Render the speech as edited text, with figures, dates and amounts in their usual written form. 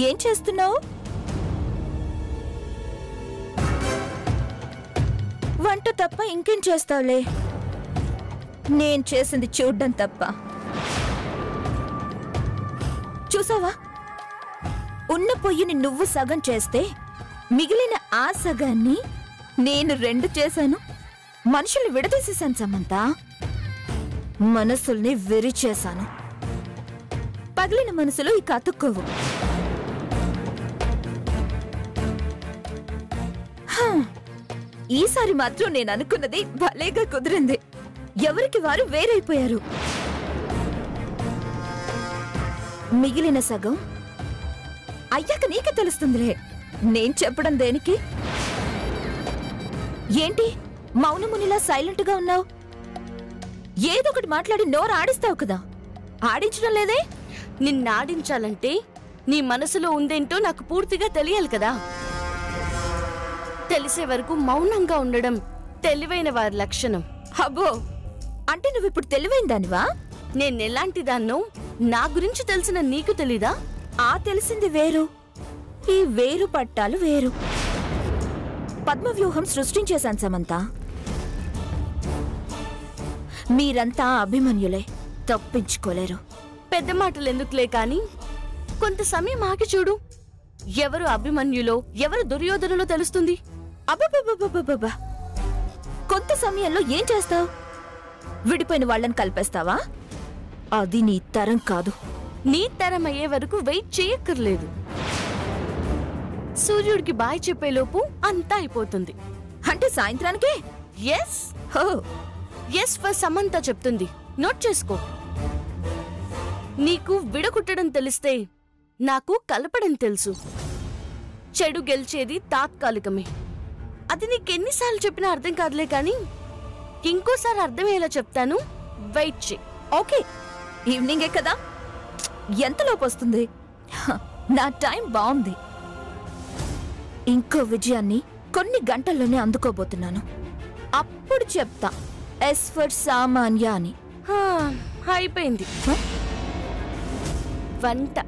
ఏం చేస్తున్నావు? వంట తప్ప ఇంకేం చేస్తావులే? నేను చేసింది చూడ్డం తప్ప. చూసావా, ఉన్న పొయ్యిని నువ్వు సగం చేస్తే మిగిలిన ఆ సగాన్ని నేను 2 చేశాను. మనుషుల్ని విడదీసేశాను సమంత. మనసుల్ని వెరి చేశాను. పగిలిన మనసులో ఇక అతుక్కోవు. ఈసారి మాత్రం నేను అనుకున్నది భలేగా కుదిరింది. ఎవరికి వారు వేరైపోయారు. మిగిలిన సగం అయ్యాక నీకే తెలుస్తుందిలే. నేను చెప్పడం దేనికి? ఏంటి మౌనమునిలా సైలెంట్ గా ఉన్నావు? ఏదో ఒకటి మాట్లాడి నోరు ఆడిస్తావు కదా. ఆడించడం లేదే? నిన్నాడించాలంటే నీ మనసులో ఉందేంటో నాకు పూర్తిగా తెలియాలి కదా. తెలిసే వరకు మౌనంగా ఉండడం తెలివైన వారి లక్షణం. అబ్బో, అంటే నువ్విప్పుడు తెలివైన దానివా? నేనెలాంటి దాన్నో నా గురించి తెలిసిన నీకు తెలీదా? ఆ తెలిసింది వేరు, ఈ వేరు పట్టాలు వేరు. పద్మవ్యూహం సృష్టించేశాను సమంత. మీరంతా అభిమన్యులే, తప్పించుకోలేరు. పెద్ద మాటలు ఎందుకులే కాని కొంత సమయం ఆగి చూడు. ఎవరు అభిమన్యులో ఎవరు దుర్యోధనులో తెలుస్తుంది. అబ్బబ్బబ్బబ్బబ్బబ్బా, కొంత సమయంలో ఏం చేస్తావు? విడిపోయిన వాళ్ళని కలిపేస్తావా? అది నీ తరం కాదు. నీ తరం అయ్యే వరకు వెయిట్ చేయక్కర్లేదు. సూర్యుడికి బాయ్ చెప్పేలోపు అంతా అయిపోతుంది. అంటే సాయంత్రానికే? ఎస్ హో, ఎస్ ఫర్ సమంత చెప్తుంది. నోట్ చేసుకో. నీకు విడకుట్టడం తెలిస్తే నాకు కలపడం తెలుసు. చెడు గెలిచేది తాత్కాలికమే. అది నీకెన్నిసార్లు చెప్పినా అర్థం కాదులే కానీ ఇంకోసారి అర్థమయ్యేలా చెప్తాను. వెయిట్ చే. ఓకే, ఈవినింగే కదా, ఎంతలోపు వస్తుంది? నా టైం బాగుంది. ఇంకో విజయాన్ని కొన్ని గంటల్లోనే అందుకోబోతున్నాను. అప్పుడు చెప్తా ఎస్ ఫర్ సామాన్య అని. అయిపోయింది వంట.